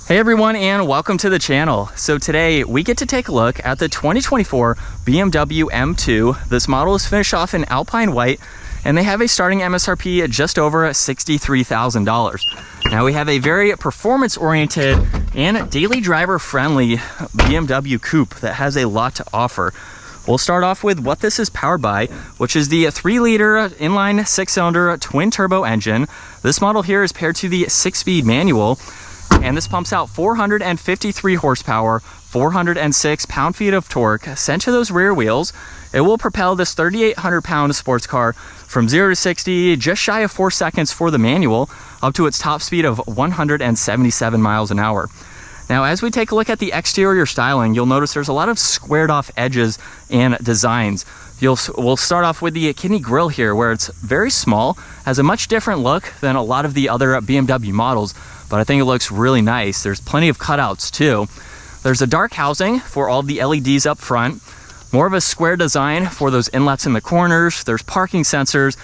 Hey everyone, and welcome to the channel. So today we get to take a look at the 2024 BMW M2. This model is finished off in Alpine White, and they have a starting MSRP at just over $63,000. Now we have a very performance-oriented and daily driver-friendly BMW coupe that has a lot to offer. We'll start off with what this is powered by, which is the 3-liter inline 6-cylinder twin-turbo engine. This model here is paired to the 6-speed manual, and this pumps out 453 horsepower, 406 pound-feet of torque sent to those rear wheels. It will propel this 3,800-pound sports car from 0 to 60 just shy of 4 seconds for the manual, up to its top speed of 177 miles an hour. Now, as we take a look at the exterior styling, you'll notice there's a lot of squared off edges and designs. We'll start off with the kidney grille here, where it's very small, has a much different look than a lot of the other BMW models, but I think it looks really nice. There's plenty of cutouts too. There's a dark housing for all the LEDs up front, more of a square design for those inlets in the corners. There's parking sensors,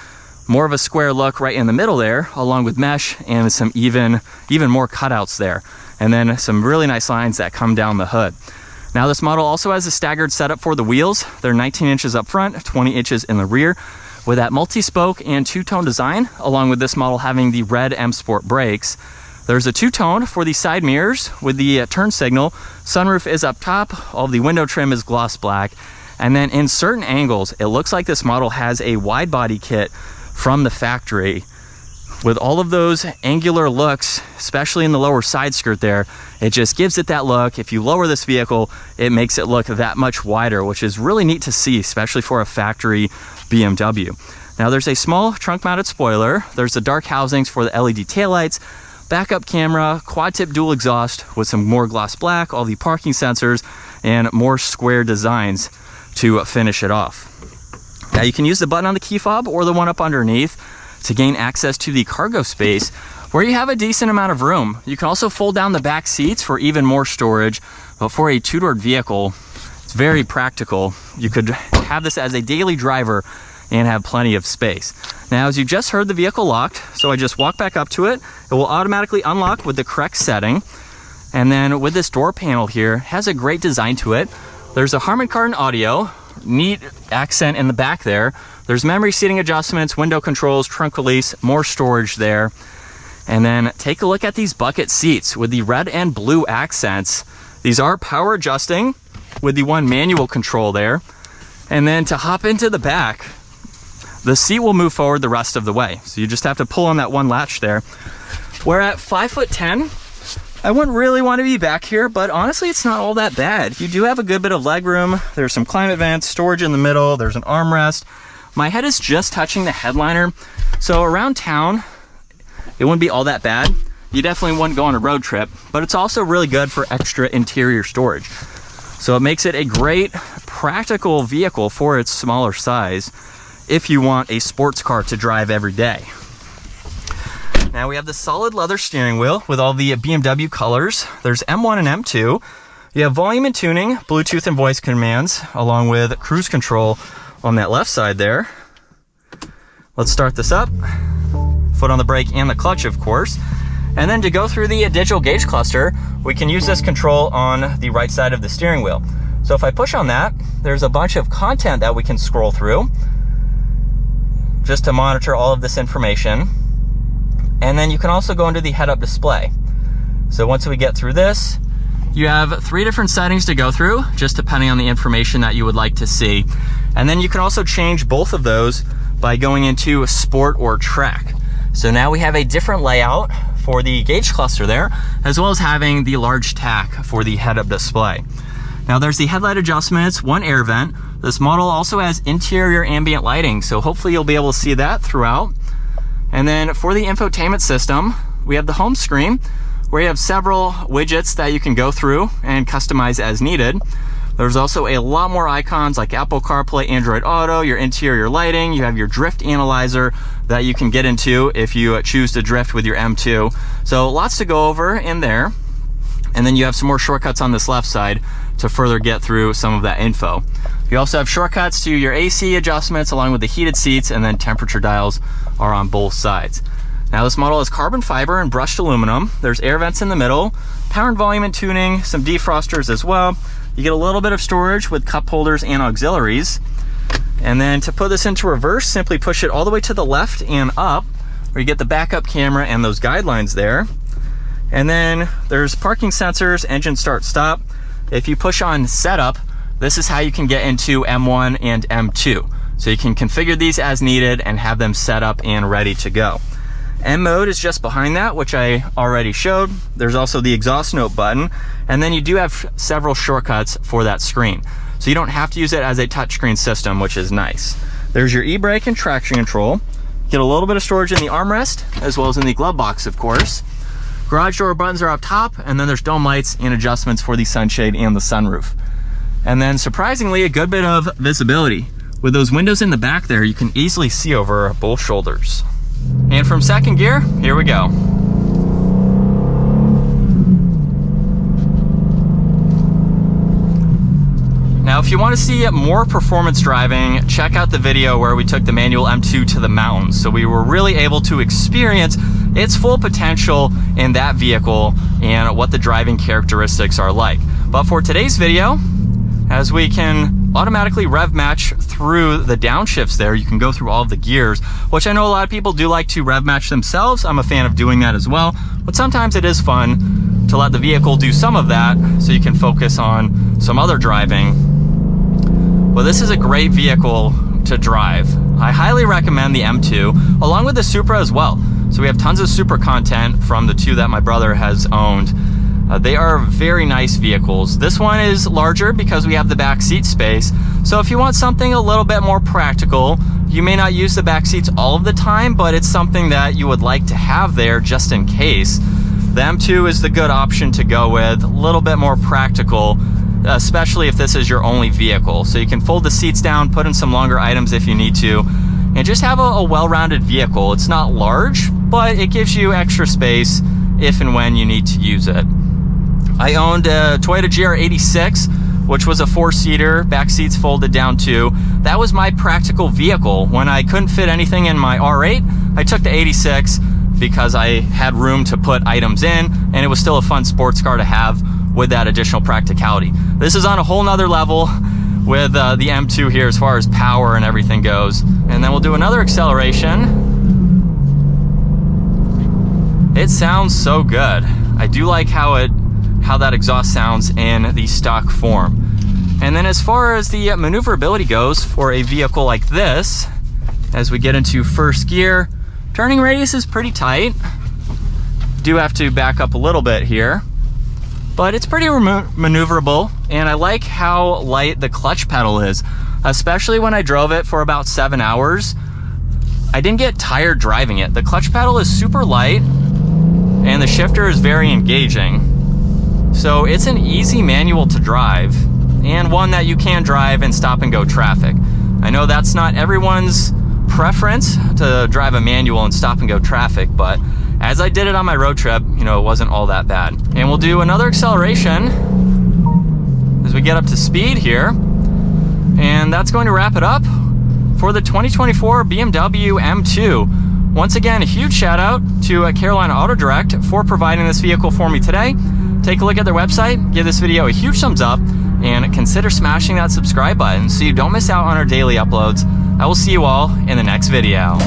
more of a square look right in the middle there, along with mesh and some even more cutouts there. And then some really nice lines that come down the hood. Now this model also has a staggered setup for the wheels. They're 19 inches up front, 20 inches in the rear, with that multi-spoke and two-tone design, along with this model having the red M Sport brakes. There's a two-tone for the side mirrors with the turn signal. Sunroof is up top, all the window trim is gloss black. And then in certain angles, it looks like this model has a wide body kit from the factory. With all of those angular looks, especially in the lower side skirt there, it just gives it that look. If you lower this vehicle, it makes it look that much wider, which is really neat to see, especially for a factory BMW. Now there's a small trunk mounted spoiler. There's the dark housings for the LED taillights, backup camera, quad tip dual exhaust with some more gloss black, all the parking sensors, and more square designs to finish it off. Now you can use the button on the key fob or the one up underneath to gain access to the cargo space, where you have a decent amount of room. You can also fold down the back seats for even more storage, but for a two-doored vehicle, it's very practical. You could have this as a daily driver and have plenty of space. Now, as you just heard, the vehicle locked, so I just walk back up to it. It will automatically unlock with the correct setting. And then with this door panel here, it has a great design to it. There's a Harman Kardon audio, neat accent in the back there. There's memory seating adjustments, window controls, trunk release, more storage there. And then take a look at these bucket seats with the red and blue accents. These are power adjusting with the one manual control there. And then to hop into the back, the seat will move forward the rest of the way. So you just have to pull on that one latch there. We're at 5'10". I wouldn't really want to be back here, but honestly, it's not all that bad. You do have a good bit of leg room. There's some climate vents, storage in the middle. There's an armrest. My head is just touching the headliner, so around town, it wouldn't be all that bad. You definitely wouldn't go on a road trip, but it's also really good for extra interior storage. So it makes it a great practical vehicle for its smaller size if you want a sports car to drive every day. Now we have the solid leather steering wheel with all the BMW colors. There's M1 and M2. You have volume and tuning, Bluetooth and voice commands, along with cruise control on that left side there. Let's start this up. Foot on the brake and the clutch, of course. And then to go through the digital gauge cluster, we can use this control on the right side of the steering wheel. So if I push on that, there's a bunch of content that we can scroll through just to monitor all of this information. And then you can also go into the head-up display. So once we get through this, you have 3 different settings to go through, just depending on the information that you would like to see. And then you can also change both of those by going into Sport or Track. So now we have a different layout for the gauge cluster there, as well as having the large tack for the head-up display. Now there's the headlight adjustments, one air vent. This model also has interior ambient lighting, so hopefully you'll be able to see that throughout. And then for the infotainment system, we have the home screen, where you have several widgets that you can go through and customize as needed. There's also a lot more icons like Apple CarPlay, Android Auto, your interior lighting. You have your drift analyzer that you can get into if you choose to drift with your M2. So lots to go over in there. And then you have some more shortcuts on this left side to further get through some of that info. You also have shortcuts to your AC adjustments along with the heated seats, and then temperature dials are on both sides. Now this model is carbon fiber and brushed aluminum. There's air vents in the middle, power and volume and tuning, some defrosters as well. You get a little bit of storage with cup holders and auxiliaries. And then to put this into reverse, simply push it all the way to the left and up, where you get the backup camera and those guidelines there. And then there's parking sensors, engine start stop. If you push on setup, this is how you can get into M1 and M2. So you can configure these as needed and have them set up and ready to go. M mode is just behind that, which I already showed. There's also the exhaust note button, and then you do have several shortcuts for that screen. So you don't have to use it as a touchscreen system, which is nice. There's your e-brake and traction control. Get a little bit of storage in the armrest, as well as in the glove box, of course. Garage door buttons are up top, and then there's dome lights and adjustments for the sunshade and the sunroof. And then surprisingly, a good bit of visibility. With those windows in the back there, you can easily see over both shoulders. And from second gear, here we go. Now, if you want to see more performance driving, check out the video where we took the manual M2 to the mountains. So we were really able to experience its full potential in that vehicle and what the driving characteristics are like. But for today's video, as we can automatically rev match through the downshifts there, you can go through all of the gears, which I know a lot of people do like to rev match themselves. I'm a fan of doing that as well, but sometimes it is fun to let the vehicle do some of that so you can focus on some other driving. Well, this is a great vehicle to drive. I highly recommend the M2, along with the Supra as well. So we have tons of Supra content from the two that my brother has owned. They are very nice vehicles. This one is larger because we have the back seat space. So if you want something a little bit more practical, you may not use the back seats all of the time, but it's something that you would like to have there just in case. The M2 is the good option to go with, a little bit more practical, especially if this is your only vehicle. So you can fold the seats down, put in some longer items if you need to, and just have a well-rounded vehicle. It's not large, but it gives you extra space if and when you need to use it. I owned a Toyota GR86, which was a 4-seater, back seats folded down too. That was my practical vehicle. When I couldn't fit anything in my R8, I took the 86 because I had room to put items in, and it was still a fun sports car to have with that additional practicality. This is on a whole nother level with the M2 here as far as power and everything goes. And then we'll do another acceleration. It sounds so good. I do like how that exhaust sounds in the stock form. And then as far as the maneuverability goes for a vehicle like this, as we get into first gear, turning radius is pretty tight. Do have to back up a little bit here, but it's pretty maneuverable, and I like how light the clutch pedal is, especially when I drove it for about 7 hours. I didn't get tired driving it. The clutch pedal is super light, and the shifter is very engaging. So it's an easy manual to drive, and one that you can drive in stop and go traffic. I know that's not everyone's preference to drive a manual in stop and go traffic, but as I did it on my road trip, you know, it wasn't all that bad. And we'll do another acceleration as we get up to speed here. And that's going to wrap it up for the 2024 BMW M2. Once again, a huge shout out to Carolina Auto Direct for providing this vehicle for me today. Take a look at their website, give this video a huge thumbs up, and consider smashing that subscribe button so you don't miss out on our daily uploads. I will see you all in the next video.